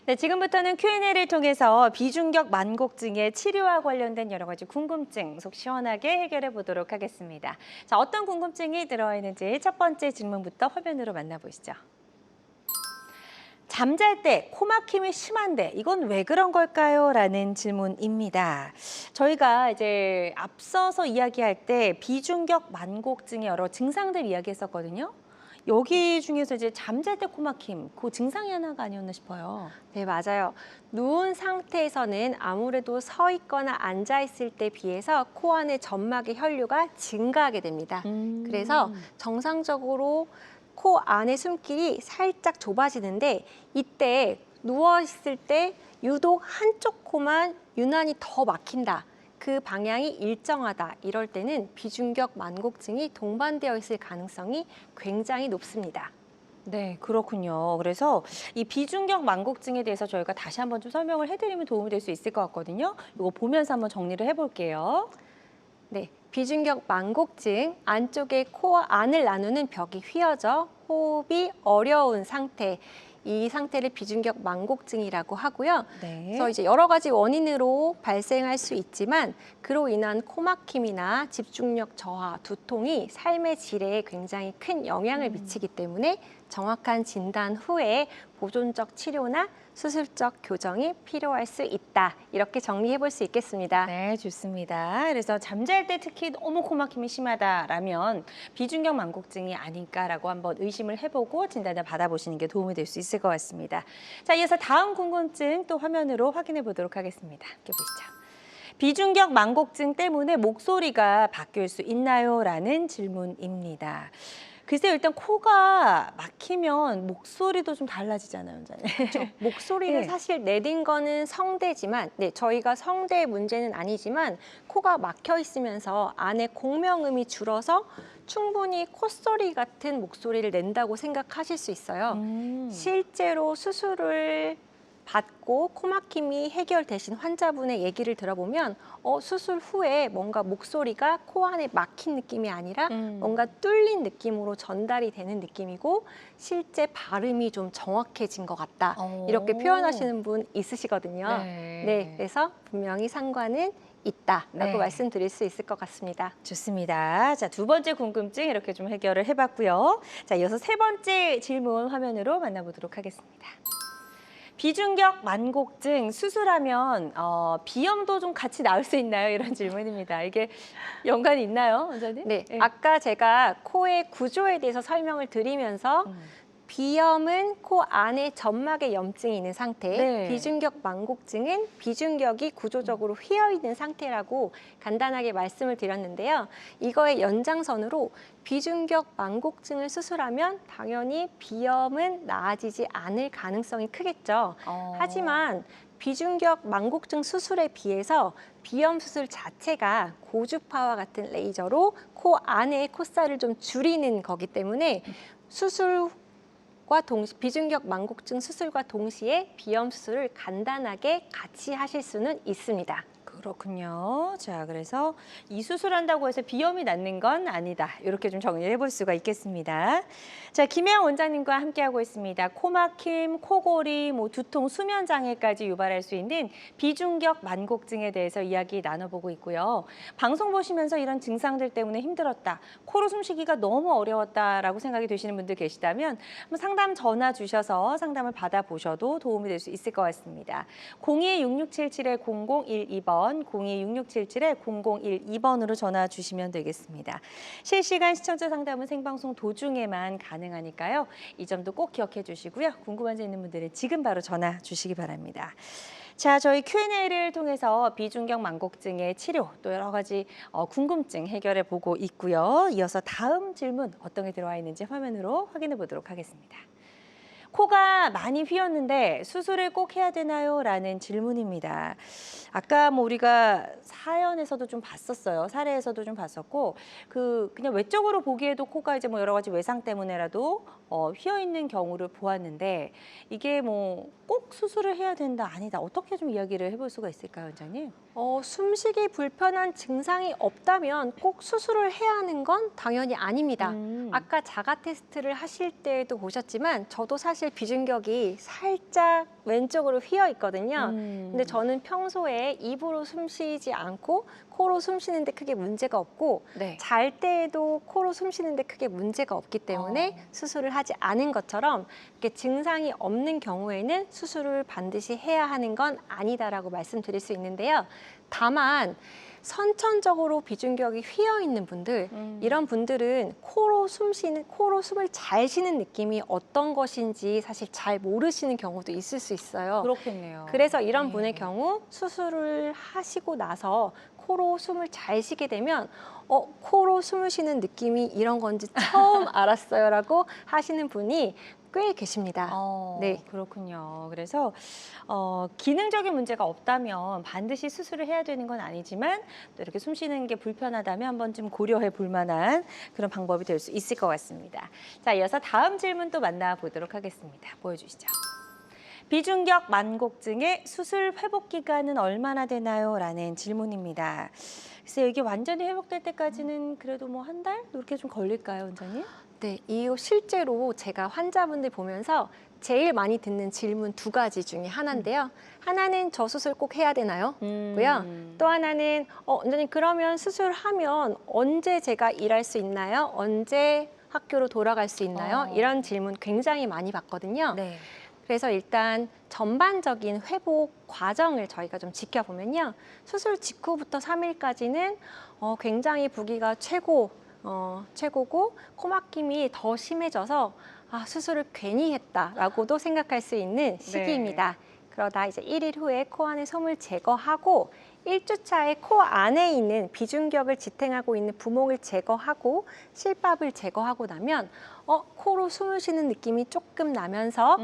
네, 지금부터는 Q&A를 통해서 비중격 만곡증의 치료와 관련된 여러 가지 궁금증 속 시원하게 해결해 보도록 하겠습니다. 자, 어떤 궁금증이 들어와 있는지 첫 번째 질문부터 화면으로 만나보시죠. 잠잘 때 코막힘이 심한데 이건 왜 그런 걸까요? 라는 질문입니다. 저희가 이제 앞서서 이야기할 때 비중격 만곡증의 여러 증상들 이야기했었거든요. 여기 중에서 이제 잠잘 때 코막힘, 그 증상이 하나가 아니었나 싶어요. 네, 맞아요. 누운 상태에서는 아무래도 서 있거나 앉아 있을 때 비해서 코 안의 점막의 혈류가 증가하게 됩니다. 그래서 정상적으로 코 안의 숨길이 살짝 좁아지는데 이때 누워 있을 때 유독 한쪽 코만 유난히 더 막힌다. 그 방향이 일정하다. 이럴 때는 비중격 만곡증이 동반되어 있을 가능성이 굉장히 높습니다. 네, 그렇군요. 그래서 이 비중격 만곡증에 대해서 저희가 다시 한번 좀 설명을 해드리면 도움이 될 수 있을 것 같거든요. 이거 보면서 한번 정리를 해볼게요. 네, 비중격 만곡증, 안쪽에 코 안을 나누는 벽이 휘어져 호흡이 어려운 상태, 이 상태를 비중격 만곡증이라고 하고요. 네. 그래서 이제 여러 가지 원인으로 발생할 수 있지만 그로 인한 코막힘이나 집중력 저하, 두통이 삶의 질에 굉장히 큰 영향을 미치기 때문에 정확한 진단 후에 보존적 치료나 수술적 교정이 필요할 수 있다. 이렇게 정리해 볼 수 있겠습니다. 네, 좋습니다. 그래서 잠잘 때 특히 너무 코막힘이 심하다라면 비중격 만곡증이 아닐까라고 한번 의심을 해보고 진단을 받아보시는 게 도움이 될 수 있을 것 같습니다. 자, 이어서 다음 궁금증 또 화면으로 확인해 보도록 하겠습니다. 함께 보시죠. 비중격 만곡증 때문에 목소리가 바뀔 수 있나요? 라는 질문입니다. 글쎄요, 일단 코가 막히면 목소리도 좀 달라지잖아요, 원장님. 그렇죠. 목소리를 네. 사실 내린 거는 성대지만, 네, 저희가 성대의 문제는 아니지만 코가 막혀 있으면서 안에 공명음이 줄어서 충분히 콧소리 같은 목소리를 낸다고 생각하실 수 있어요. 실제로 수술을 받고 코막힘이 해결되신 환자분의 얘기를 들어보면 수술 후에 뭔가 목소리가 코 안에 막힌 느낌이 아니라 뭔가 뚫린 느낌으로 전달이 되는 느낌이고 실제 발음이 좀 정확해진 것 같다. 이렇게 표현하시는 분 있으시거든요. 네, 그래서 분명히 상관은 있다라고 네. 말씀드릴 수 있을 것 같습니다. 좋습니다. 자, 두 번째 궁금증 이렇게 좀 해결을 해봤고요. 자, 이어서 세 번째 질문 화면으로 만나보도록 하겠습니다. 비중격 만곡증 수술하면 비염도 좀 같이 나을 수 있나요? 이런 질문입니다. 이게 연관이 있나요, 원장님? 네, 아까 제가 코의 구조에 대해서 설명을 드리면서 비염은 코 안에 점막에 염증이 있는 상태, 네. 비중격 만곡증은 비중격이 구조적으로 휘어 있는 상태라고 간단하게 말씀을 드렸는데요. 이거의 연장선으로 비중격 만곡증을 수술하면 당연히 비염은 나아지지 않을 가능성이 크겠죠. 하지만 비중격 만곡증 수술에 비해서 비염 수술 자체가 고주파와 같은 레이저로 코 안에 콧살을 좀 줄이는 거기 때문에 비중격 만곡증 수술과 동시에 비염 수술을 간단하게 같이 하실 수는 있습니다. 그렇군요. 자, 그래서 이 수술한다고 해서 비염이 낫는 건 아니다. 이렇게 좀 정리를 해볼 수가 있겠습니다. 자, 김혜영 원장님과 함께하고 있습니다. 코막힘, 코골이, 두통, 수면 장애까지 유발할 수 있는 비중격 만곡증에 대해서 이야기 나눠보고 있고요. 방송 보시면서 이런 증상들 때문에 힘들었다, 코로 숨쉬기가 너무 어려웠다라고 생각이 되시는 분들 계시다면 한번 상담 전화 주셔서 상담을 받아보셔도 도움이 될 수 있을 것 같습니다. 02-6677-0012번 02-6677-0012번으로 전화 주시면 되겠습니다. 실시간 시청자 상담은 생방송 도중에만 가능하니까요. 이 점도 꼭 기억해 주시고요. 궁금한 점 있는 분들은 지금 바로 전화 주시기 바랍니다. 자, 저희 Q&A를 통해서 비중격 만곡증의 치료, 또 여러 가지 궁금증 해결해 보고 있고요. 이어서 다음 질문 어떤 게 들어와 있는지 화면으로 확인해 보도록 하겠습니다. 코가 많이 휘었는데 수술을 꼭 해야 되나요? 라는 질문입니다. 아까 우리가 사연에서도 좀 봤었어요. 사례에서도 좀 봤었고, 그냥 외적으로 보기에도 코가 이제 여러 가지 외상 때문에라도 휘어 있는 경우를 보았는데, 이게 꼭 수술을 해야 된다, 아니다. 어떻게 좀 이야기를 해볼 수가 있을까요, 원장님? 숨쉬기 불편한 증상이 없다면 꼭 수술을 해야 하는 건 당연히 아닙니다. 아까 자가 테스트를 하실 때도 보셨지만 저도 사실 비중격이 살짝 왼쪽으로 휘어 있거든요. 근데 저는 평소에 입으로 숨 쉬지 않고 코로 숨 쉬는데 크게 문제가 없고 네. 잘 때에도 코로 숨 쉬는데 크게 문제가 없기 때문에 수술을 하지 않은 것처럼 이렇게 증상이 없는 경우에는 수술을 반드시 해야 하는 건 아니다라고 말씀드릴 수 있는데요. 다만 선천적으로 비중격이 휘어 있는 분들, 이런 분들은 코로 숨을 잘 쉬는 느낌이 어떤 것인지 사실 잘 모르시는 경우도 있을 수 있어요. 그렇겠네요. 그래서 이런 네. 분의 경우 수술을 하시고 나서 코로 숨을 잘 쉬게 되면 코로 숨을 쉬는 느낌이 이런 건지 처음 알았어요라고 하시는 분이 꽤 계십니다. 네. 그렇군요. 그래서 기능적인 문제가 없다면 반드시 수술을 해야 되는 건 아니지만 또 이렇게 숨 쉬는 게 불편하다면 한 번쯤 고려해 볼 만한 그런 방법이 될 수 있을 것 같습니다. 자, 이어서 다음 질문 또 만나보도록 하겠습니다. 보여주시죠. 비중격 만곡증의 수술 회복 기간은 얼마나 되나요? 라는 질문입니다. 글쎄요, 이게 완전히 회복될 때까지는 그래도 뭐 한 달? 이렇게 좀 걸릴까요, 원장님? 네, 이거 실제로 제가 환자분들 보면서 제일 많이 듣는 질문 두 가지 중에 하나인데요. 하나는 저 수술 꼭 해야 되나요? 고요. 또 하나는 원장님 그러면 수술하면 언제 제가 일할 수 있나요? 언제 학교로 돌아갈 수 있나요? 이런 질문 굉장히 많이 받거든요. 네. 그래서 일단 전반적인 회복 과정을 저희가 좀 지켜보면요. 수술 직후부터 3일까지는 굉장히 부기가 최고고 코막힘이 더 심해져서 수술을 괜히 했다라고도 생각할 수 있는 시기입니다. 그러다 이제 1일 후에 코 안에 솜을 제거하고 1주차에 코 안에 있는 비중격을 지탱하고 있는 부몽을 제거하고 실밥을 제거하고 나면 코로 숨을 쉬는 느낌이 조금 나면서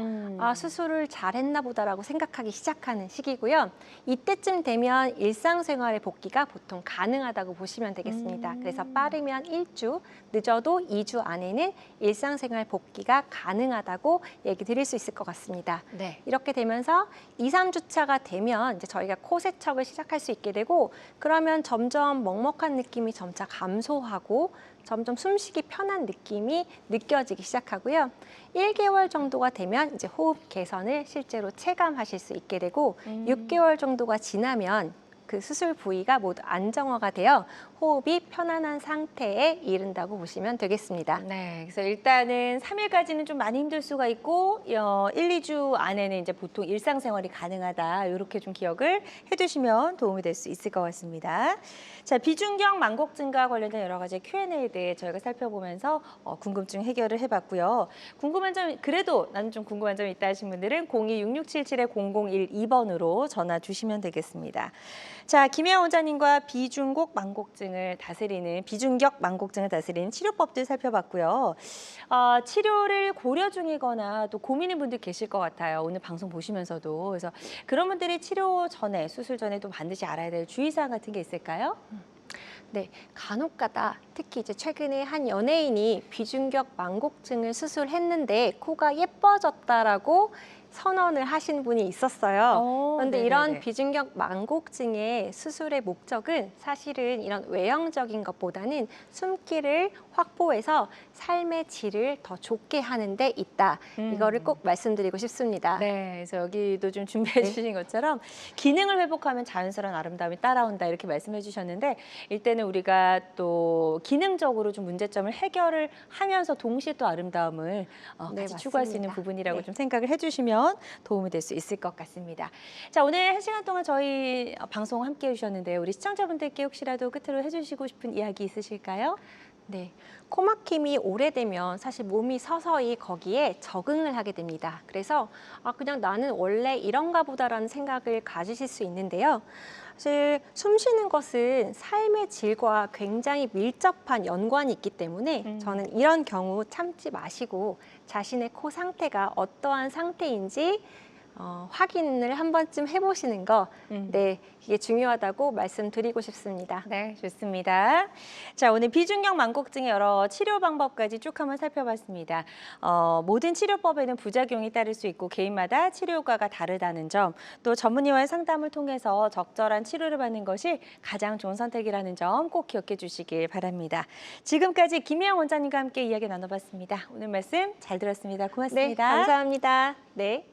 수술을 잘했나 보다라고 생각하기 시작하는 시기고요. 이때쯤 되면 일상생활의 복귀가 보통 가능하다고 보시면 되겠습니다. 그래서 빠르면 1주, 늦어도 2주 안에는 일상생활 복귀가 가능하다고 얘기 드릴 수 있을 것 같습니다. 네. 이렇게 되면서 2, 3주차가 되면 이제 저희가 코 세척을 시작할 수 있게 되고 그러면 점점 먹먹한 느낌이 점차 감소하고 점점 숨쉬기 편한 느낌이 느껴지기 시작하고요. 1개월 정도가 되면 이제 호흡 개선을 실제로 체감하실 수 있게 되고 6개월 정도가 지나면 그 수술 부위가 모두 안정화가 되어 호흡이 편안한 상태에 이른다고 보시면 되겠습니다. 네, 그래서 일단은 3일까지는 좀 많이 힘들 수가 있고 1, 2주 안에는 이제 보통 일상생활이 가능하다. 이렇게 좀 기억을 해두시면 도움이 될 수 있을 것 같습니다. 자, 비중격 만곡증과 관련된 여러 가지 Q&A에 대해 저희가 살펴보면서 궁금증 해결을 해봤고요. 궁금한 점, 그래도 나는 좀 궁금한 점이 있다 하신 분들은 02-6677-0012번으로 전화 주시면 되겠습니다. 자, 김혜영 원장님과 비중격 만곡증을 다스리는 치료법들 살펴봤고요. 치료를 고려 중이거나 또 고민인 분들 계실 것 같아요. 오늘 방송 보시면서도. 그래서 그런 분들이 치료 전에, 수술 전에 또 반드시 알아야 될 주의사항 같은 게 있을까요? 네, 간혹가다 특히 이제 최근에 한 연예인이 비중격 만곡증을 수술했는데 코가 예뻐졌다라고 선언을 하신 분이 있었어요. 그런데 이런 네네네. 비중격 만곡증의 수술의 목적은 사실은 이런 외형적인 것보다는 숨기를 확보해서 삶의 질을 더 좋게 하는 데 있다. 이거를 꼭 말씀드리고 싶습니다. 네, 그래서 여기도 좀 준비해 주신 것처럼 기능을 회복하면 자연스러운 아름다움이 따라온다 이렇게 말씀해 주셨는데 이때는 우리가 또 기능적으로 좀 문제점을 해결을 하면서 동시에 또 아름다움을 네, 같이 추구할 수 있는 맞습니다. 부분이라고 네. 좀 생각을 해주시면 도움이 될 수 있을 것 같습니다. 자, 오늘 1시간 동안 저희 방송 함께 해주셨는데요. 우리 시청자분들께 혹시라도 끝으로 해주시고 싶은 이야기 있으실까요? 네, 코막힘이 오래되면 사실 몸이 서서히 거기에 적응을 하게 됩니다. 그래서 그냥 나는 원래 이런가 보다라는 생각을 가지실 수 있는데요. 사실 숨 쉬는 것은 삶의 질과 굉장히 밀접한 연관이 있기 때문에 저는 이런 경우 참지 마시고 자신의 코 상태가 어떠한 상태인지 확인을 한 번쯤 해보시는 거, 음. 네, 이게 중요하다고 말씀드리고 싶습니다. 네, 좋습니다. 자, 오늘 비중형 망곡증의 여러 치료 방법까지 쭉 한번 살펴봤습니다. 모든 치료법에는 부작용이 따를 수 있고 개인마다 치료 효과가 다르다는 점, 또 전문의와의 상담을 통해서 적절한 치료를 받는 것이 가장 좋은 선택이라는 점 꼭 기억해 주시길 바랍니다. 지금까지 김혜영 원장님과 함께 이야기 나눠봤습니다. 오늘 말씀 잘 들었습니다. 네, 고맙습니다. 감사합니다. 네.